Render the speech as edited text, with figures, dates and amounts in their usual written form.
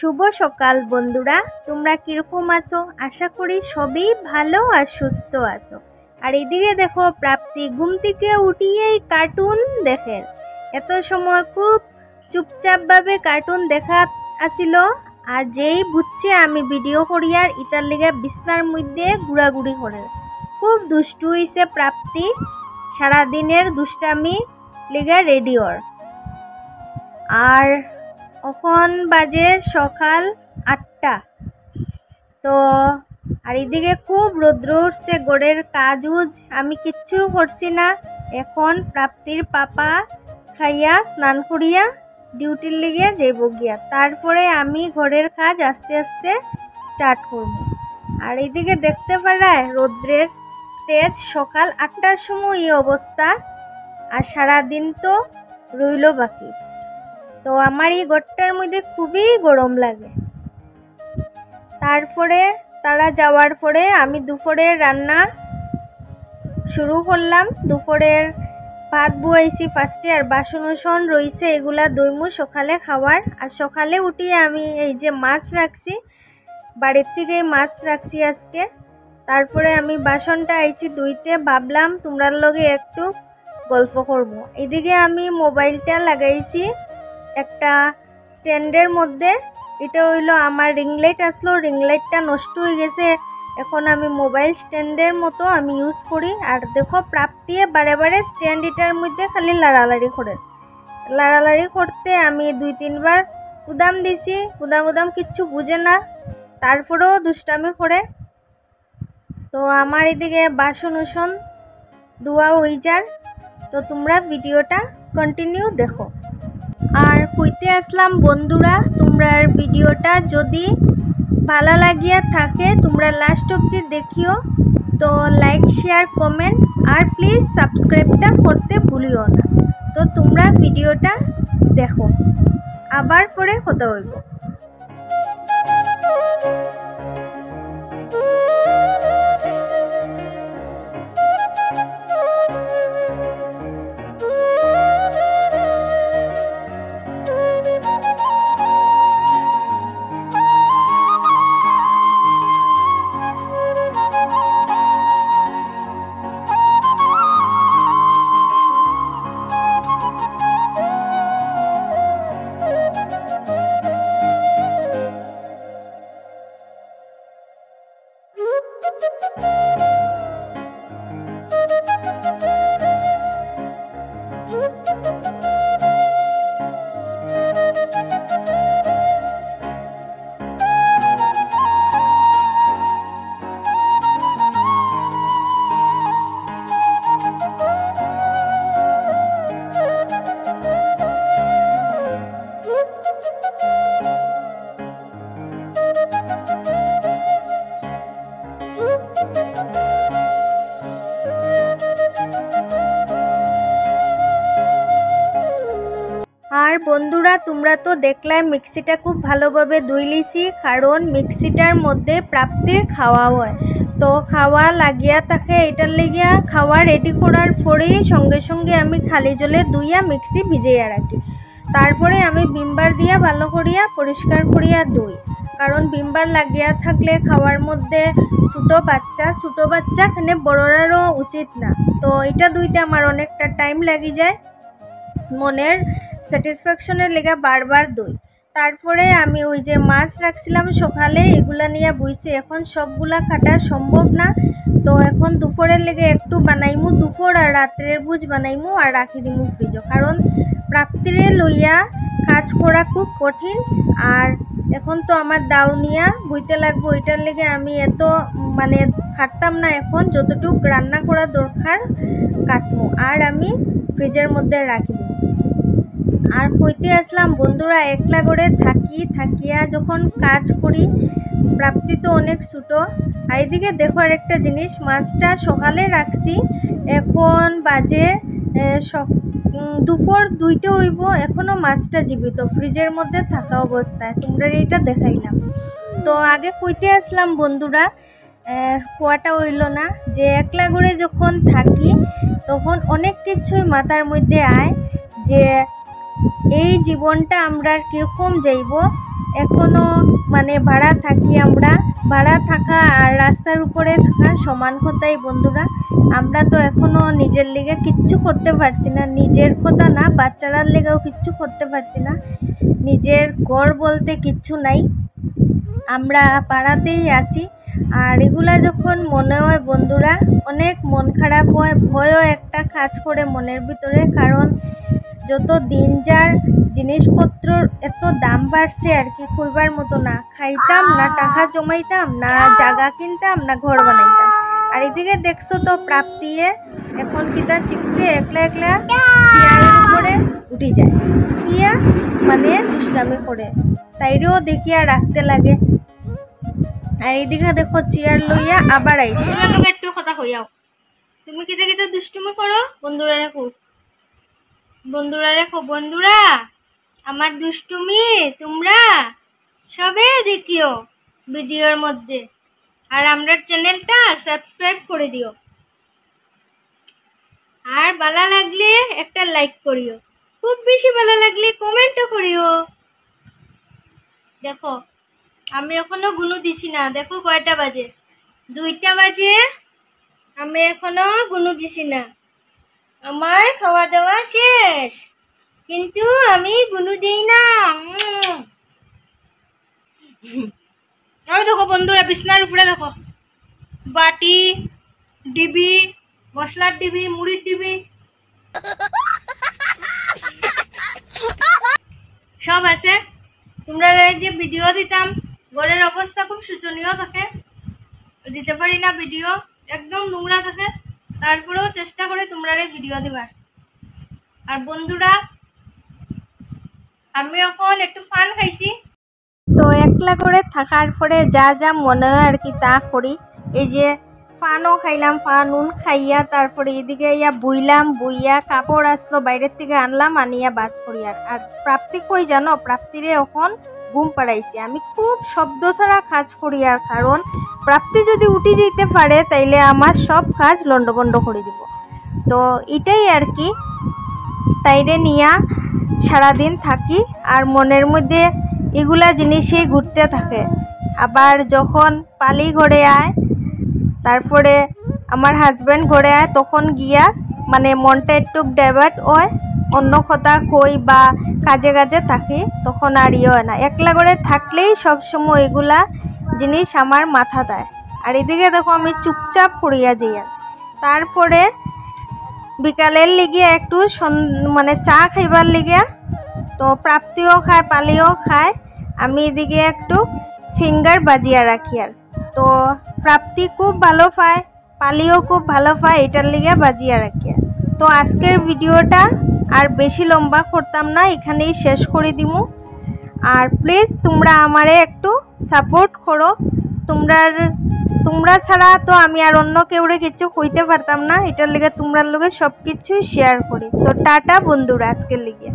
শুভ সকাল বন্ধুরা, তোমরা কিরকম আছো? আশা করি সবই ভালো আর সুস্থ আছো। আর এদিকে দেখো, প্রাপ্তি ঘুম থেকে উঠিয়েই কার্টুন দেখে। এত সময় খুব চুপচাপভাবে কার্টুন দেখা আসিল, আর যেই বুঝছে আমি ভিডিও করি আর ইতার লিগে বিছনার মধ্যে ঘুরাঘুরি করে। খুব দুষ্টু হইছে প্রাপ্তি, সারাদিনের দুষ্টামি লিগে রেডিওর। আর এখন বাজে সকাল 8টা। তো আর এদিকে খুব রৌদ্র উঠছে, গোড়ের কাজ আমি কিচ্ছু করছি না। এখন প্রাপ্তির পাপা খাইয়া স্নান করিয়া ডিউটির লিগে যাইব গিয়া, তারপরে আমি ঘরের কাজ আস্তে আস্তে স্টার্ট করব। আর এইদিকে দেখতে পারায় রৌদ্রের তেজ, সকাল 8টার সময় এই অবস্থা, আর সারাদিন তো রইল বাকি। তো আমার এই ঘরটার মধ্যে খুবই গরম লাগে। তারপরে তারা যাওয়ার পরে আমি দুপুরের রান্না শুরু করলাম। দুপুরের ভাত বুয়াইছি ফার্স্টে, আর বাসন রয়েছে, এগুলা দইমু সকালে খাওয়ার। আর সকালে উঠিয়ে আমি এই যে মাছ রাখছি, বাড়ির থেকেই মাছ রাখছি আজকে। তারপরে আমি বাসনটা আইছি ধুইতে, ভাবলাম তোমরার লগে একটু গল্প করবো। এদিকে আমি মোবাইলটা লাগাইছি একটা স্ট্যান্ডের মধ্যে। এটা হইলো আমার রিং লাইট আসলো, রিং লাইটটা নষ্ট হয়ে গেছে। এখন আমি মোবাইল স্ট্যান্ডের মতো আমি ইউজ করি। আর দেখো প্রাপ্তিয়ে বারে বারে স্ট্যান্ড এটার মধ্যে খালি লাড়ালাড়ি করে। লাড়ালাড়ি করতে আমি 2-3 বার উদাম দিছি, উদাম কিচ্ছু বুঝে না, তারপরেও দুষ্টামি করে। তো আমার এদিকে বাসন ধোয়া হয়ে যার। তো তোমরা ভিডিওটা কন্টিনিউ দেখো। আর কইতে আসলাম বন্ধুরা, তোমরার ভিডিওটা যদি ভালো লাগিয়া থাকে তোমরা লাস্ট অবধি দেখিও। তো লাইক, শেয়ার, কমেন্ট আর প্লিজ সাবস্ক্রাইবটা করতে ভুলিও না। তো তোমরা ভিডিওটা দেখো, আবার পরে কথা হইব। আর বন্ধুরা, তোমরা তো দেখলে মিক্সিটা খুব ভালোভাবে ধুই লিছি, কারণ মিক্সিটার মধ্যে প্রাপ্তির খাওয়া হয়। তো খাওয়া লাগিয়া থাকে, এটার লেগিয়া খাওয়া রেডি করার পরেই সঙ্গে সঙ্গে আমি খালি জলে ধুইয়া মিক্সি ভিজাইয়া রাখি। তারপরে আমি ভিমবার দিয়া ভালো করিয়া পরিষ্কার করিয়া ধুই, কারণ ভিমবার লাগিয়া থাকলে খাওয়ার মধ্যে ছোটো বাচ্চা এখানে বড়রারও উচিত না। তো এটা ধুইতে আমার অনেকটা টাইম লাগি যায়, মনের স্যাটিসফ্যাকশনের লেগে বারবার ধুই। তারপরে আমি ওই যে মাছ রাখছিলাম সকালে, এগুলা নিয়ে বইছি। এখন সবগুলা কাটা সম্ভব না, তো এখন দুপুরের লেগে একটু বানাইমু, দুপুর আর রাত্রের বুঝ বানাইমু আর রাখি দিমু ফ্রিজও, কারণ প্রাপ্তিরে লইয়া কাজ করা খুব কঠিন। আর এখন তো আমার দাও নিয়া বইতে লাগবো, এটার লেগে আমি এত কাটতাম না। এখন যতটুকু রান্না করা দরকার কাটমু, আর আমি ফ্রিজের মধ্যে রাখি দিই। আর কইতে আসলাম বন্ধুরা, একলা করে থাকিয়া যখন কাজ করি, প্রাপ্তি তো অনেক ছোটো। আর এদিকে দেখো আরেকটা জিনিস, মাছটা সকালে রাখছি, এখন বাজে দুপুর 2টা হইব, এখনও মাছটা জীবিত ফ্রিজের মধ্যে থাকা অবস্থায়। তোমরা এইটা দেখাইলাম। তো আগে কইতে আসলাম বন্ধুরা, খোয়াটা হইল না যে একলা করে যখন থাকি তখন অনেক কিছুই মাথার মধ্যে আয়, যে এই জীবনটা আমরা কীরকম যাইব, এখনও মানে ভাড়া থাকি। আমরা ভাড়া থাকা আর রাস্তার উপরে থাকা সমান কথাই বন্ধুরা। আমরা তো এখনও নিজের লিগে কিচ্ছু করতে পারছি না, নিজের কথা না, বাচ্চারার লেগেও কিচ্ছু করতে পারছি না। নিজের ঘর বলতে কিচ্ছু নাই, আমরা পাড়াতেই আসি। আর এগুলা যখন মনে হয় বন্ধুরা, অনেক মন খারাপ হয়, ভয়ও একটা কাজ করে মনের ভিতরে। কারণ যত দিন যার জিনিসপত্রর এত দাম বাড়ছে আর কি, কইবার মতো না। খাইতাম না, টাকা জমাইতাম না, জায়গা কিনতাম না, ঘর বানাইতাম। আর এদিকে দেখছো তো প্রাপ্তিয়ে এখন কিতা শিখছে, একলা একলা চেয়ারের উপরে উঠে যায়, ইয়া মানে দুষ্টামি করে, তাইরেও দেখিয়া রাখতে লাগে। আর এইদিকে দেখো চেয়ার লইয়া আবার আইছে। তোমরা একটু কথা কইয়াও, তুমি কিতা কিতা দুষ্টুমি করো? বন্ধুরা রেখো, বন্ধুরা রেখো, বন্ধুরা আমার দুষ্টুমি তোমরা সবে দেখিও ভিডিওর মধ্যে। আর আমরা চ্যানেলটা সাবস্ক্রাইব করে দিও। আর ভালো লাগলে একটা লাইক করিও, খুব বেশি ভালো লাগলে কমেন্টও করিও। দেখো আমি এখনো গুনু দিছি না, দেখো কয়টা বাজে, 2টা বাজে, আমি এখনো গুনু দিছি না। আমার খাওয়া দাওয়া শেষ, কিন্তু আমি গুনু দিই না। দেখো বন্ধুরা বিছনার উপরে দেখো বাটি, ডিবি, মশলার ডিবি, মুড়ির ডিবি সব আছে। তোমরা যে ভিডিও দিতাম, ঘরের অবস্থা খুব শোচনীয় থাকে, দিতে পারি না ভিডিও, একদম নোংরা থাকে। তারপরেও চেষ্টা করে তোমরা ভিডিও দিবার। আর বন্ধুরা আমি এখন একটু ফান খাইছি, তো একলা করে থাকার পরে যা যা মনে হয় আর কি তা করি। এই যে ফানও খাইলাম, ফান উন খাইয়া তারপরে এদিকে ইয়া বুইলাম, বুইয়া কাপড় আসলো বাইরের থেকে আনলাম, আনিয়া বাস করি। আর প্রাপ্তি কই জানো, প্রাপ্তিরে এখন ঘুম পাড়াইছি। আমি খুব শব্দ ছাড়া কাজ করি, আর কারণ প্রাপ্তি যদি উঠে যেতে পারে তাইলে আমার সব কাজ লন্ডভন্ড করে দিব। তো এটাই আর কি, তাইরে নিয়া সারাদিন থাকি আর মনের মধ্যে এগুলা জিনিসই ঘুরতে থাকে। আবার যখন পালি ঘরে আয়, তারপরে আমার হাজব্যান্ড ঘরে আয়, তখন গিয়া মানে মনটা একটু ডাইভার্ট হয়, অন্য কথা কই বা কাজে কাজে থাকি, তখন আর ইয়ে হয় না। একলা করে থাকলেই সবসময় এগুলা জিনিস আমার মাথা দেয়। আর এদিকে দেখো আমি চুপচাপ করিয়া যাই। তারপরে বিকালের লিগিয়া একটু মানে চা খাইবার লিগিয়া, তো প্রাপ্তিও খায়, পালিও খায়, আমি এদিকে একটু ফিঙ্গার বাজিয়া রাখি। আর তো প্রাপ্তি খুব ভালো পায়, পালিও খুব ভালো পায়, এটার লিগে বাজিয়া রাখি। তো আজকের ভিডিওটা আর বেশি লম্বা করতাম না, এখানেই শেষ করে দিমু। আর প্লিজ তোমরা আমারে একটু সাপোর্ট করো, তোমরা ছাড়া তো আমি আর অন্য কেউরে কিছু কইতে পারতাম না, এটার লিগে তোমরা লোকে সব কিছুই শেয়ার করি। তো টাটা বন্ধুরা আজকের লিগে।